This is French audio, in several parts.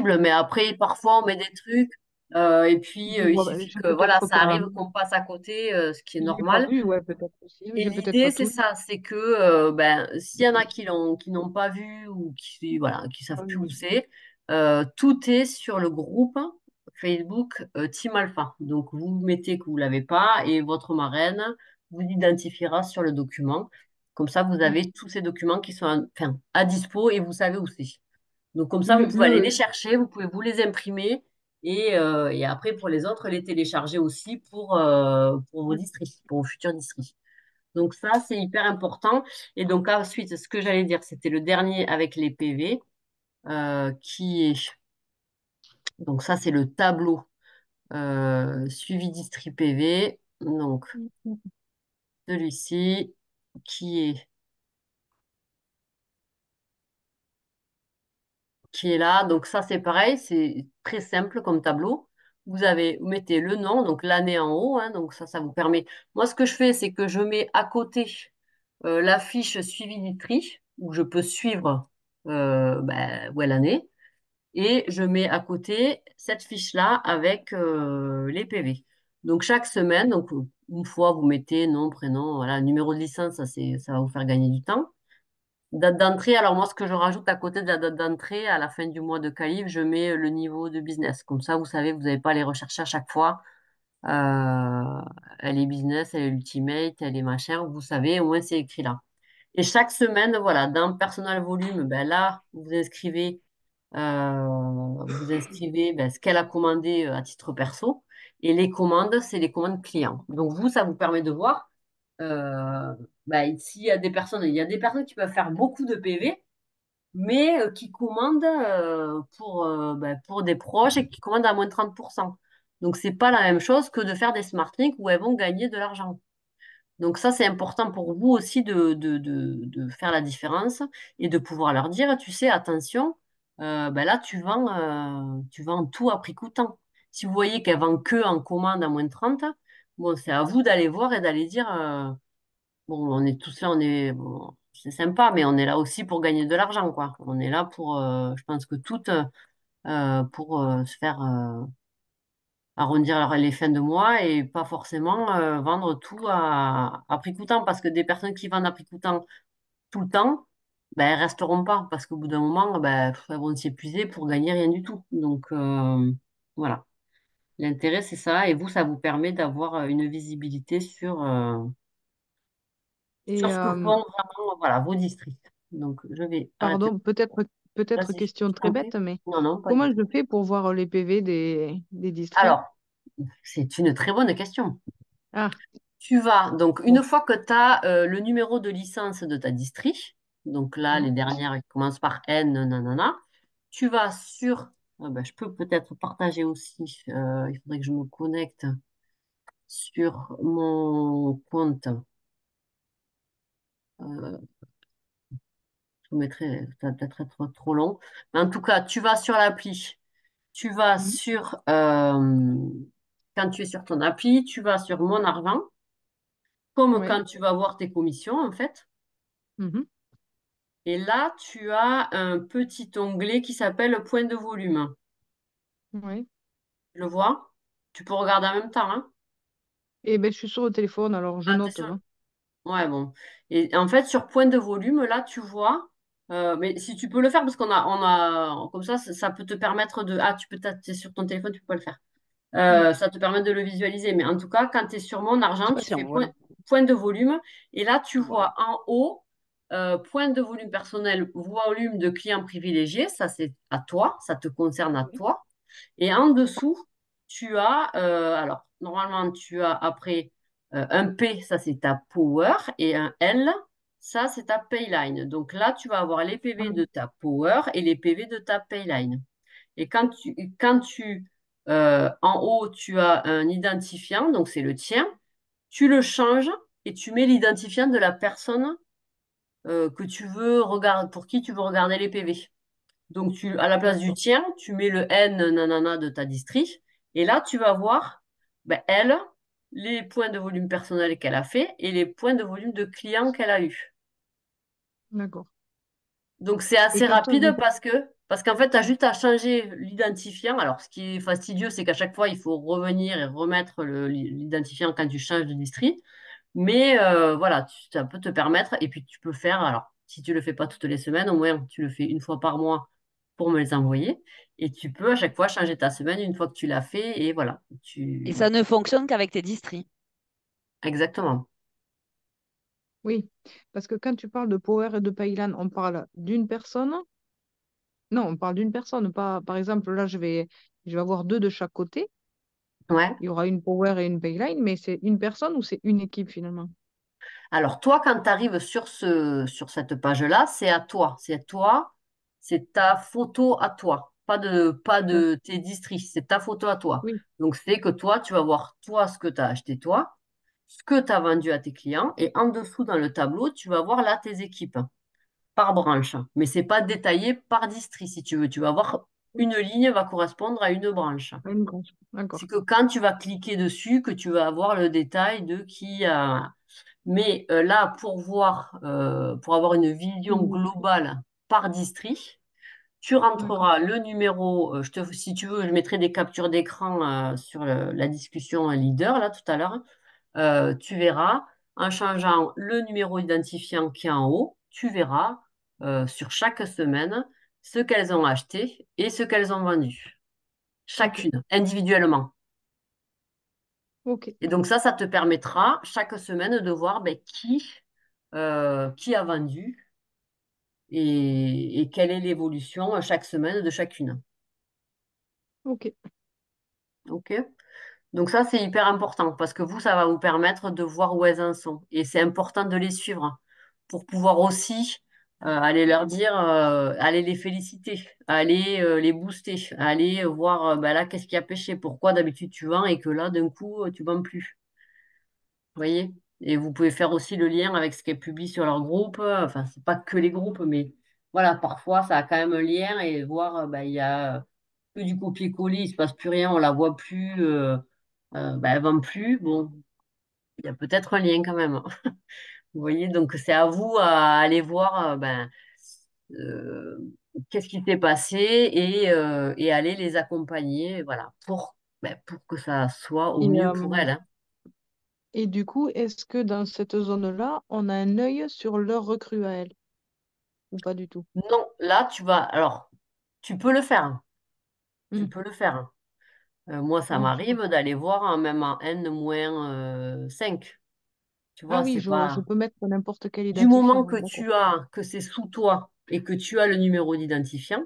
possible, mais après, parfois, on met des trucs, et puis Je il vois, suffit j'ai que, voilà, peut-être ça pas, arrive qu'on passe à côté, ce qui est j'ai pas normal. vu, ouais, peut-être aussi. Et J'ai peut-être pas l'idée, c'est tout. ça, c'est que ben, s'il y en a qui n'ont pas vu ou qui voilà, qui savent plus où c'est, tout est sur le groupe Facebook Team Alpha. Donc vous mettez que vous l'avez pas et votre marraine vous identifiera sur le document. Comme ça, vous Mm. avez tous ces documents qui sont enfin, à dispo et vous savez où c'est. Donc comme ça, vous Le, pouvez aller les le, chercher, vous pouvez vous les imprimer et après pour les autres, les télécharger aussi pour vos districts, pour vos futurs districts. Donc ça, c'est hyper important. Et donc ensuite, ce que j'allais dire, c'était le dernier avec les PV, qui est, donc ça, c'est le tableau suivi distri PV. Donc celui-ci qui est, qui est là. Donc ça, c'est pareil, c'est très simple comme tableau. Vous mettez le nom, donc l'année en haut, hein, donc ça vous permet. Moi, ce que je fais, c'est que je mets à côté la fiche suivi distri, où je peux suivre ben, où est l'année. Et je mets à côté cette fiche-là avec les PV. Donc chaque semaine, donc une fois vous mettez nom, prénom, voilà, numéro de licence, ça va vous faire gagner du temps. Date d'entrée, alors moi ce que je rajoute à côté de la date d'entrée, à la fin du mois de caïf, je mets le niveau de business. Comme ça, vous savez, vous n'avez pas à les rechercher à chaque fois. Elle est business, elle est ultimate, elle est machin, vous savez, au moins c'est écrit là. Et chaque semaine, voilà, dans Personal Volume, ben là, vous inscrivez ben, ce qu'elle a commandé à titre perso. Et les commandes, c'est les commandes clients. Donc vous, ça vous permet de voir ben, s'il y a des personnes, il y a des personnes qui peuvent faire beaucoup de PV, mais qui commandent ben, pour des proches et qui commandent à moins de 30%. Donc c'est pas la même chose que de faire des smart links où elles vont gagner de l'argent. Donc ça, c'est important pour vous aussi de faire la différence et de pouvoir leur dire, tu sais, attention, ben là, tu vends tout à prix coûtant. Si vous voyez qu'elle vend que en commande à moins de 30, bon, c'est à vous d'aller voir et d'aller dire, bon, on est tous là, bon, c'est sympa, mais on est là aussi pour gagner de l'argent, quoi. On est là pour, je pense que toutes, pour se faire arrondir les fins de mois et pas forcément vendre tout à prix coûtant parce que des personnes qui vendent à prix coûtant tout le temps, ben, elles resteront pas parce qu'au bout d'un moment, ben, elles vont s'épuiser pour gagner rien du tout. Donc voilà, l'intérêt c'est ça et vous, ça vous permet d'avoir une visibilité et sur ce que font vraiment voilà, vos districts. Donc je vais arrêter. pardon, peut-être Vas-y, question je très t'en prie. bête, mais Non, non, pas du comment tout. je fais pour voir les PV des districts? Alors, c'est une très bonne question. Ah, Tu vas, donc, bon. une fois que tu as le numéro de licence de ta distri, donc là, Mhm. les dernières qui commencent par N, nanana, tu vas sur, ben, je peux peut-être partager aussi, il faudrait que je me connecte sur mon compte, euh, je vous mettrai, ça va peut-être être trop long, mais en tout cas, tu vas sur l'appli, tu vas Mhm. sur, quand tu es sur ton appli, tu vas sur Mon Argent, comme Oui. quand tu vas voir tes commissions, en fait. Mhm. Et là, tu as un petit onglet qui s'appelle point de volume. Oui. Tu le vois? Tu peux regarder en même temps, hein? Et ben, je suis sur le téléphone, alors je Ah, t'es note, sûr? hein. Ouais, bon. Et en fait, sur point de volume, là, tu vois, mais si tu peux le faire, parce comme ça peut te permettre de, ah, t'es sur ton téléphone, tu peux pas le faire. Mm. Ça te permet de le visualiser. Mais en tout cas, quand tu es sur mon Je suis argent, tu patient, fais voilà. point de volume. Et là, tu Voilà. vois en haut, point de volume personnel, volume de clients privilégiés. Ça, c'est à toi. Ça te concerne à Oui. toi. Et en dessous, tu as, alors, normalement, tu as après un P, ça c'est ta Power, et un L, ça c'est ta Payline. Donc là, tu vas avoir les PV de ta Power et les PV de ta Payline. Et en haut, tu as un identifiant, donc c'est le tien, tu le changes et tu mets l'identifiant de la personne que tu veux regarder, pour qui tu veux regarder les PV. Donc, à la place du D'accord. tien, tu mets le N nanana de ta distri. Et là, tu vas voir, ben, elle, les points de volume personnel qu'elle a fait et les points de volume de clients qu'elle a eu. D'accord. Donc, c'est Et assez comme ça, rapide parce que, Parce qu'en fait, tu as juste à changer l'identifiant. Alors, ce qui est fastidieux, c'est qu'à chaque fois, il faut revenir et remettre l'identifiant quand tu changes de district. Mais voilà, ça peut te permettre. Et puis, tu peux faire, alors, si tu le fais pas toutes les semaines, au moins, tu le fais une fois par mois pour me les envoyer. Et tu peux à chaque fois changer ta semaine une fois que tu l'as fait. Et voilà, Et ça ne fonctionne qu'avec tes districts. exactement. Oui, parce que quand tu parles de Power et de Paylan, on parle d'une personne. Non, on parle d'une personne, pas, par exemple, là, je vais avoir deux de chaque côté. Ouais. Il y aura une Power et une Payline, mais c'est une personne ou c'est une équipe finalement? Alors, toi, quand tu arrives sur cette page-là, c'est à toi. C'est à toi. C'est ta photo à toi. Pas D'accord. de tes districts. C'est ta photo à toi. Oui, Donc, c'est que toi, tu vas voir, toi, ce que tu as acheté, toi, ce que tu as vendu à tes clients. Et en dessous, dans le tableau, tu vas voir là tes équipes par branche. Mais c'est pas détaillé par district, si tu veux. Tu vas voir oui, une ligne va correspondre à une branche. une branche. C'est D'accord. que quand tu vas cliquer dessus, que tu vas avoir le détail de qui a. Mais là, pour avoir une vision Une district. globale par district, tu D'accord. rentreras le numéro. Si tu veux, je mettrai des captures d'écran sur la discussion leader là tout à l'heure. Tu verras, en changeant le numéro identifiant qui est en haut, tu verras sur chaque semaine ce qu'elles ont acheté et ce qu'elles ont vendu, Ok. chacune, individuellement. Ok. Et donc ça te permettra chaque semaine de voir ben, qui a vendu et quelle est l'évolution chaque semaine de chacune. Ok. OK? Donc ça, c'est hyper important parce que vous, ça va vous permettre de voir où elles en sont. Et c'est important de les suivre pour pouvoir aussi aller leur dire, aller les féliciter, aller les booster, aller voir ben là, qu'est-ce qui a pêché, pourquoi d'habitude tu vends et que là, d'un coup, tu vends plus. Vous voyez? Et vous pouvez faire aussi le lien avec ce qui est publié sur leur groupe. Enfin, c'est pas que les groupes, mais voilà, parfois ça a quand même un lien et voir, bah, il y a que du copier-coller, il se passe plus rien, on la voit plus, bah, elle vend plus. Bon, il y a peut-être un lien quand même, hein. Vous voyez, donc c'est à vous à aller voir ben, euh, qu'est-ce qui s'est passé et aller les accompagner, voilà, ben, pour que ça soit au Et, mieux pour euh, elles, hein. et du coup, est-ce que dans cette zone-là, on a un œil sur leur recrue à elle ou pas du tout? Non, là, alors, tu peux le faire, hein. Tu Hmm. peux le faire, hein. Moi, ça Ok. m'arrive d'aller voir même en N-5. Tu Ah vois, oui, c'est je pas. peux mettre n'importe quel Du moment identifiant. que D'accord. que c'est sous toi et que tu as le numéro d'identifiant,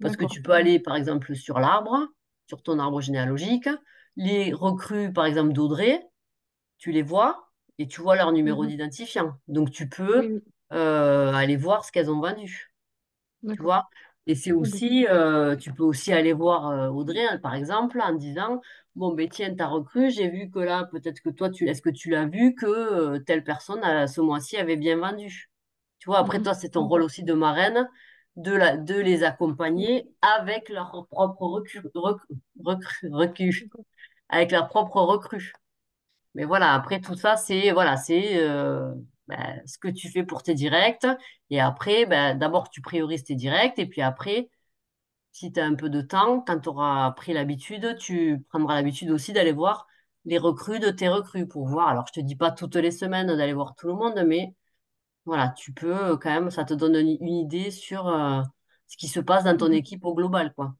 parce que D'accord. tu peux aller, par exemple, sur l'arbre, sur ton arbre généalogique, les recrues, par exemple, d'Audrey, tu les vois et tu vois leur numéro Mhm. d'identifiant. Donc, tu Oui, peux oui. aller voir ce qu'elles ont vendu. Tu D'accord. vois? Et c'est Ok. aussi, tu peux aussi aller voir Audrey, hein, par exemple, en disant, bon, ben tiens, t'as recru, j'ai vu que là, peut-être que toi, est-ce que tu l'as vu que telle personne, ce mois-ci, avait bien vendu? Tu vois, après, Mhm. toi, c'est ton rôle D'accord. aussi de marraine, de les Oui. accompagner avec leur propre recrue, D'accord. avec leur propre recrue. Mais voilà, après tout ça, c'est ben, ce que tu fais pour tes directs. Et après, ben, d'abord, tu priorises tes directs. Et puis après, si tu as un peu de temps, quand tu auras pris l'habitude, tu prendras l'habitude aussi d'aller voir les recrues de tes recrues pour voir. Alors, je te dis pas toutes les semaines d'aller voir tout le monde, mais voilà, tu peux quand même, ça te donne une idée sur ce qui se passe dans ton Mhm. équipe au global, quoi.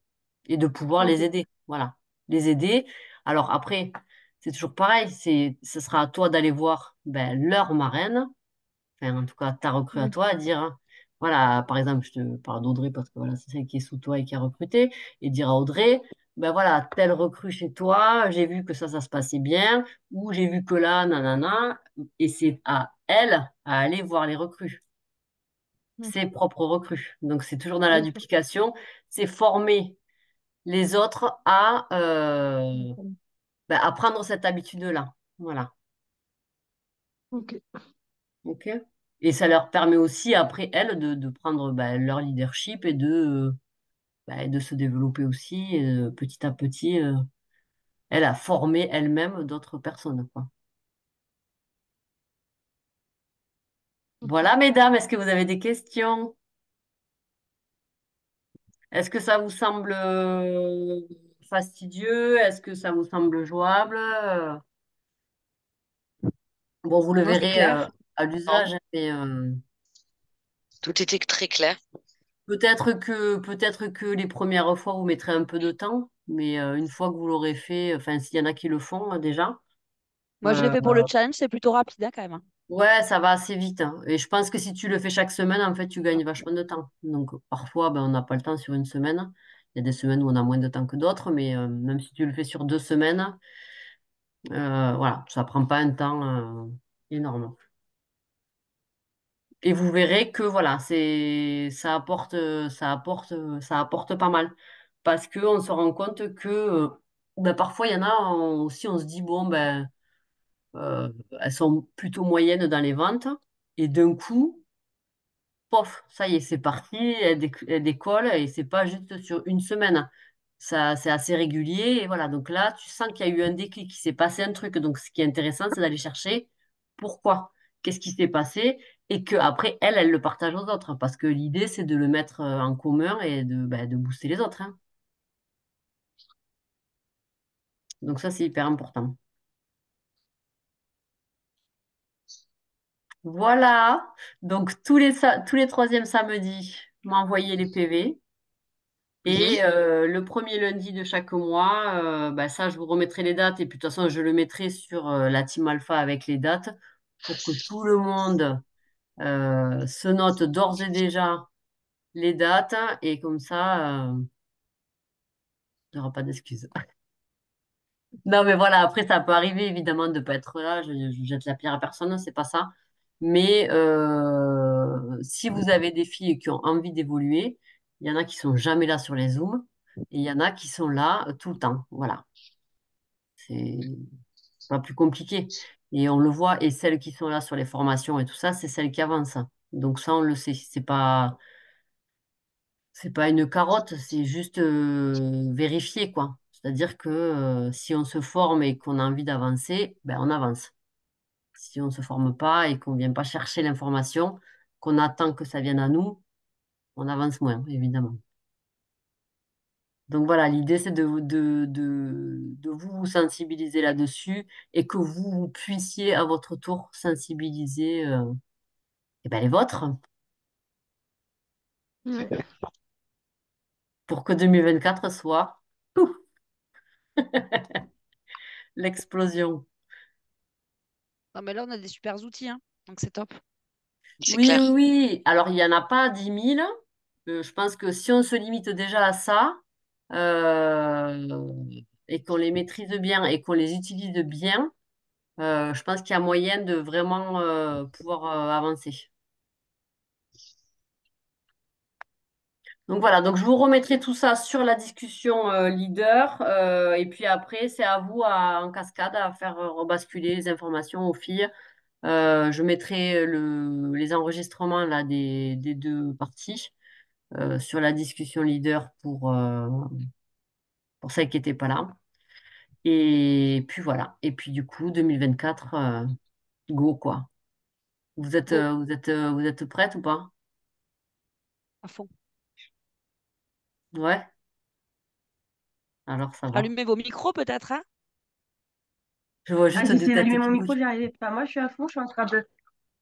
Et de pouvoir Ok. les aider. Voilà. Les aider. Alors après, c'est toujours pareil, ce sera à toi d'aller voir ben, leur marraine, enfin, en tout cas, ta recrue à Oui. toi, à dire, hein, voilà, par exemple, je te parle d'Audrey parce que voilà, c'est celle qui est sous toi et qui a recruté, et dire à Audrey, ben voilà, telle recrue chez toi, j'ai vu que ça se passait bien, ou j'ai vu que là, nanana, et c'est à elle à aller voir les recrues, ses Ok. propres recrues. Donc, c'est toujours dans la D'accord. duplication, c'est former les autres D'accord. ben, à prendre cette habitude-là. Voilà. Ok. OK? Et ça leur permet aussi, après, elles, de prendre ben, leur leadership et ben, de se développer aussi petit à petit, elle a formé elle-même d'autres personnes, quoi. Ok. Voilà, mesdames, est-ce que vous avez des questions? Est-ce que ça vous semble fastidieux? Est-ce que ça vous semble jouable? Bon, vous le Non, c'est verrez clair. à Non, l'usage, hein, mais tout était très clair. peut-être que les premières fois, vous mettrez un peu de temps, mais une fois que vous l'aurez fait, enfin, s'il y en a qui le font déjà, Moi, je l'ai euh, fait pour le challenge, c'est plutôt rapide hein, quand même, hein. ouais, ça va assez vite, hein. Et je pense que si tu le fais chaque semaine, en fait, tu gagnes vachement de temps. Donc, parfois, ben, on n'a pas le temps sur une semaine. Il y a des semaines où on a moins de temps que d'autres, mais même si tu le fais sur 2 semaines, voilà, ça prend pas un temps énorme. Et vous verrez que voilà, ça apporte pas mal. Parce qu'on se rend compte que ben, parfois, il y en a aussi, on se dit, bon, ben, elles sont plutôt moyennes dans les ventes. Et d'un coup, pof, ça y est, c'est parti, elle décolle et c'est pas juste sur une semaine. Ça, c'est assez régulier et voilà. Donc là, tu sens qu'il y a eu un déclic, qu'il s'est passé un truc. Donc, ce qui est intéressant, c'est d'aller chercher pourquoi, qu'est-ce qui s'est passé et que après elle le partage aux autres. Parce que l'idée, c'est de le mettre en commun et de booster les autres, hein. Donc ça, c'est hyper important. Voilà. Donc tous les troisièmes samedis, m'envoyez les PV. Mhm. Et le premier lundi de chaque mois, bah, ça, je vous remettrai les dates. Et puis, de toute façon, je le mettrai sur la Team Alpha avec les dates pour que tout le monde se note d'ores et déjà les dates. Et comme ça, il n'y aura pas d'excuses. Non, mais voilà, après, ça peut arriver, évidemment, de ne pas être là. Je jette la pierre à personne, c'est pas ça. Mais si vous avez des filles qui ont envie d'évoluer, il y en a qui sont jamais là sur les Zooms et il y en a qui sont là tout le temps. Voilà. C'est pas plus compliqué. Et on le voit, et celles qui sont là sur les formations et tout ça, c'est celles qui avancent. Donc ça, on le sait. C'est pas une carotte, c'est juste vérifier, quoi. C'est-à-dire que si on se forme et qu'on a envie d'avancer, ben on avance. Si on ne se forme pas et qu'on ne vient pas chercher l'information, qu'on attend que ça vienne à nous, on avance moins, évidemment. Donc voilà, l'idée, c'est de vous sensibiliser là-dessus et que vous puissiez à votre tour sensibiliser eh ben, les vôtres Ouais. pour que 2024 soit pouf, l'explosion. Non, mais là, on a des super outils, hein, donc c'est top. C'est Oui, oui, clair. oui. Alors, il n'y en a pas 10 000. Je pense que si on se limite déjà à ça et qu'on les maîtrise bien et qu'on les utilise bien, je pense qu'il y a moyen de vraiment pouvoir avancer. Donc voilà, donc je vous remettrai tout ça sur la discussion leader. Et puis après, c'est à vous en cascade à faire rebasculer les informations aux filles. Je mettrai les enregistrements là, des deux parties sur la discussion leader pour celles qui n'étaient pas là. Et puis voilà. Et puis du coup, 2024, go quoi. Vous êtes, Go, euh, vous êtes, euh, vous êtes prête ou pas? à fond. Ouais, alors ça va. Allumez vos micros peut-être, hein? Je vois Ah, juste j'ai des essayé têtes d'allumer mon qui micro, bougent. j'y arrivais pas. Moi, je suis à fond, je suis en train de.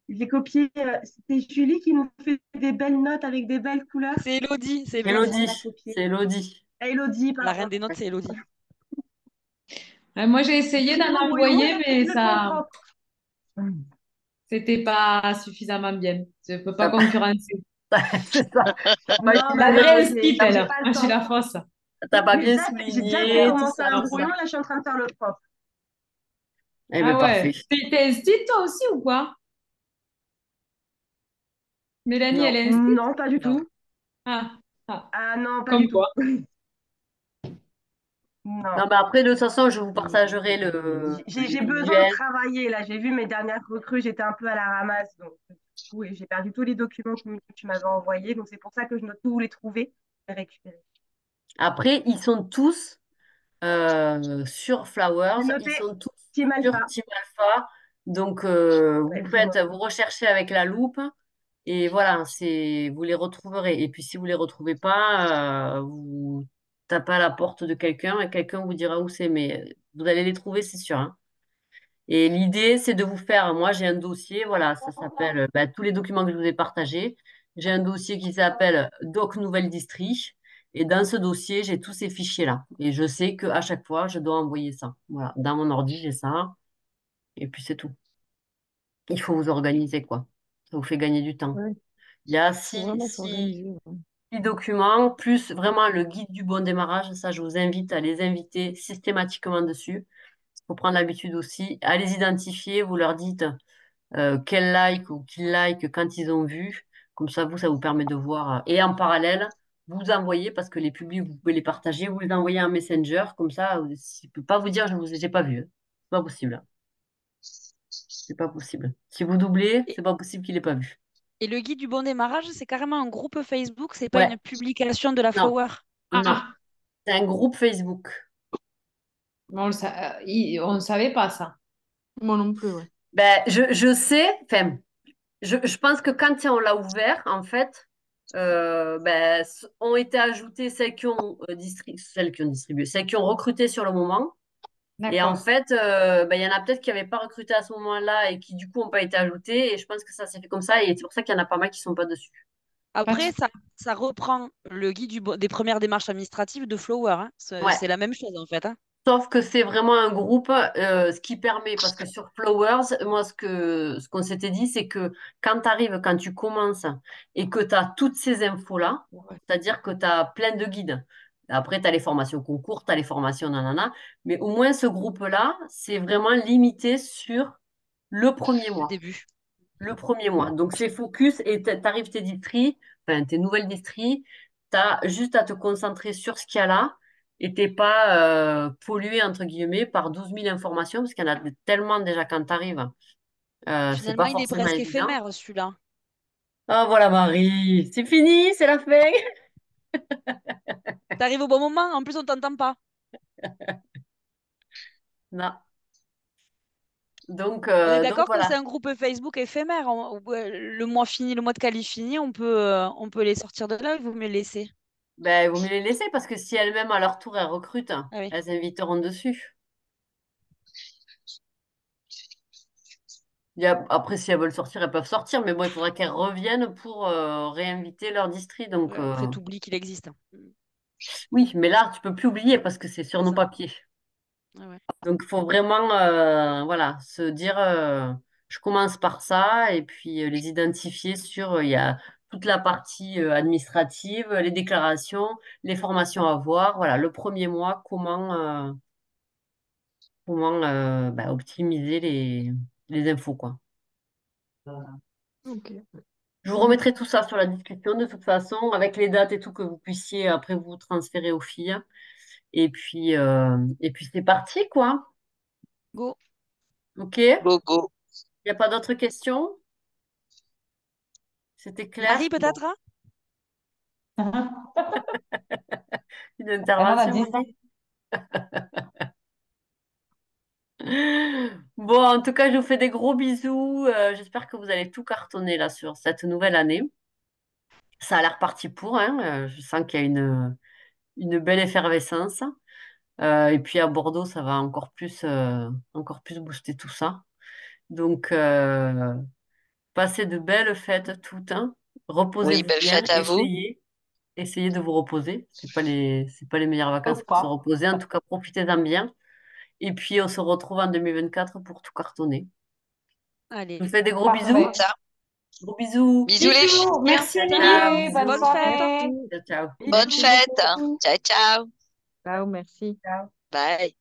J'ai copié. C'était Julie qui nous fait des belles notes avec des belles couleurs. C'est Elodie, c'est J'ai Elodie. essayé de la Élodie, copier. c'est Élodie. Ah, Elodie, La pardon. reine des notes, c'est Elodie. Moi, j'ai essayé d'en Excusez-moi, bon, ils m'ont envoyer, sorti mais le fond ça, propre. c'était pas suffisamment bien. Je peux pas T'as pas- concurrencer. C'est ça. T'as pas Non, La bah utilisé, non, vraie skip, j'ai elle. pas le Moi, je suis temps. la fausse. t'as pas bien J'ai déjà fait souligné, tout commencer ça, un tout brouillon, ça. là, je suis en train de faire le propre. Eh bien, Ah parfait. ouais. T'es instite, toi aussi, ou quoi? Mélanie, elle Non, est instite? Non, pas du non. tout. Ah, ah, Ah non, pas comme du tout. quoi. Non. Non, mais après, de toute façon, je vous partagerai les J'ai besoin de visuels. travailler, là. J'ai vu mes dernières recrues, j'étais un peu à la ramasse. Donc, du coup, et j'ai perdu tous les documents que tu m'avais envoyés. Donc, c'est pour ça que je note tous les trouver et récupérer. Après, ils sont tous sur J'ai Flowers, ils noté sont tous Team sur Alpha. Team Alpha. Donc, Ouais, vous je vois. recherchez avec la loupe Et voilà, vous les retrouverez. Et puis si vous les retrouvez pas, vous tapez à la porte de quelqu'un et quelqu'un vous dira où c'est. Mais vous allez les trouver, c'est sûr, hein. Et l'idée, c'est de vous faire. Moi, j'ai un dossier, voilà, ça s'appelle tous les documents que je vous ai partagés. J'ai un dossier qui s'appelle Doc Nouvelle Distri. Et dans ce dossier, j'ai tous ces fichiers-là. Et je sais qu'à chaque fois, je dois envoyer ça. Voilà, dans mon ordi, j'ai ça. Et puis c'est tout. Il faut vous organiser, quoi. Ça vous fait gagner du temps. Ouais, Il y a faut vraiment s'organiser. Ouais. 6 documents, plus vraiment le guide du bon démarrage. Ça, je vous invite à les inviter systématiquement dessus. Il faut prendre l'habitude aussi à les identifier. Vous leur dites quel like ou qui like quand ils ont vu. Comme ça vous permet de voir. Et en parallèle, vous envoyez, parce que les publics, vous pouvez les partager, vous les envoyez en Messenger. Comme ça, je ne peux pas vous dire, je vous ai pas vu. C'est pas possible. C'est pas possible. Si vous doublez, Et, c'est pas possible qu'il ait pas vu. et le guide du bon démarrage, c'est carrément un groupe Facebook, c'est pas Ouais, une publication de la non, Flower. non. Ah, C'est un groupe Facebook. on ne savait pas ça. Moi non plus, ouais. Ben, je sais, enfin, je pense que quand on l'a ouvert, en fait, ont été ajoutées celles qui ont distribué, celles qui ont recruté sur le moment. Et en D'accord. fait, il y en a peut-être qui n'avaient pas recruté à ce moment-là et qui, du coup, n'ont pas été ajoutées. Et je pense que ça s'est fait comme ça. Et c'est pour ça qu'il y en a pas mal qui ne sont pas dessus. Après, Parce- ça reprend le guide des premières démarches administratives de Flower, hein. Ouais. C'est la même chose en fait, hein. Sauf que c'est vraiment un groupe, ce qui permet, parce que sur Flowers, moi, ce qu'on s'était dit, c'est que quand tu arrives, quand tu commences et que tu as toutes ces infos-là, Ouais. c'est-à-dire que tu as plein de guides. Après, tu as les formations concours, tu as les formations nanana, mais au moins ce groupe-là, c'est vraiment limité sur le premier Le mois. début. Le premier mois. Donc, c'est focus et tu arrives tes distries, enfin, tes nouvelles distries, tu as juste à te concentrer sur ce qu'il y a là et t'es pas pollué, entre guillemets, par 12 000 informations parce qu'il y en a tellement déjà quand tu arrives. C'est Finalement, pas il est forcément presque évident. éphémère celui-là. Ah, voilà, Marie, c'est fini, c'est la fin. T'arrives au bon moment, en plus on t'entend pas. Non. Donc, On est donc d'accord que c'est voilà. un groupe Facebook éphémère. Le mois fini, le mois de qualif fini, on peut les sortir de là, il vaut mieux les laisser. Ben, il vaut mieux les laisser parce que si elles-mêmes, à leur tour, elles recrutent, Ah oui. elles inviteront dessus. Après, si elles veulent sortir, elles peuvent sortir, mais bon, il faudrait qu'elles reviennent pour réinviter leur district. Donc, Ouais, après, t'oublies qu'il existe, hein. oui, mais là, tu peux plus oublier parce que c'est sur C'est nos ça. papiers. Ouais, ouais. Donc, il faut vraiment voilà, se dire, je commence par ça et puis les identifier sur, il y a toute la partie administrative, les déclarations, les formations à voir. Voilà, le premier mois, comment optimiser les infos, quoi. Ok. Je vous remettrai tout ça sur la discussion de toute façon, avec les dates et tout que vous puissiez après vous transférer aux filles. Et puis c'est parti, quoi. Go. OK? Il Go, go. n'y a pas d'autres questions? C'était clair? Marie, Bon, peut-être, hein. une Ben, on a intervention, dit ça. Marie? Bon, en tout cas, je vous fais des gros bisous. J'espère que vous allez tout cartonner là sur cette nouvelle année. Ça a l'air parti pour, hein. Je sens qu'il y a une belle effervescence. Et puis à Bordeaux, ça va encore plus booster tout ça. Donc, passez de belles fêtes toutes, hein. Oui, Reposez-vous belle bien, fête à vous. essayez de vous reposer. C'est pas les meilleures vacances Ou pour se pas. reposer. En tout cas, profitez-en bien. Et puis, on se retrouve en 2024 pour tout cartonner. Je Allez. vous fais des gros bisous. Parfait. Ça. Gros bisous. Bisous les Bisous. filles. Merci Ciao, Émilie. Bonne bisous. Bonne fête. soirée. Ciao, ciao. Bonne Merci fête. beaucoup. Ciao, ciao. Ciao, merci. Ciao. Bye.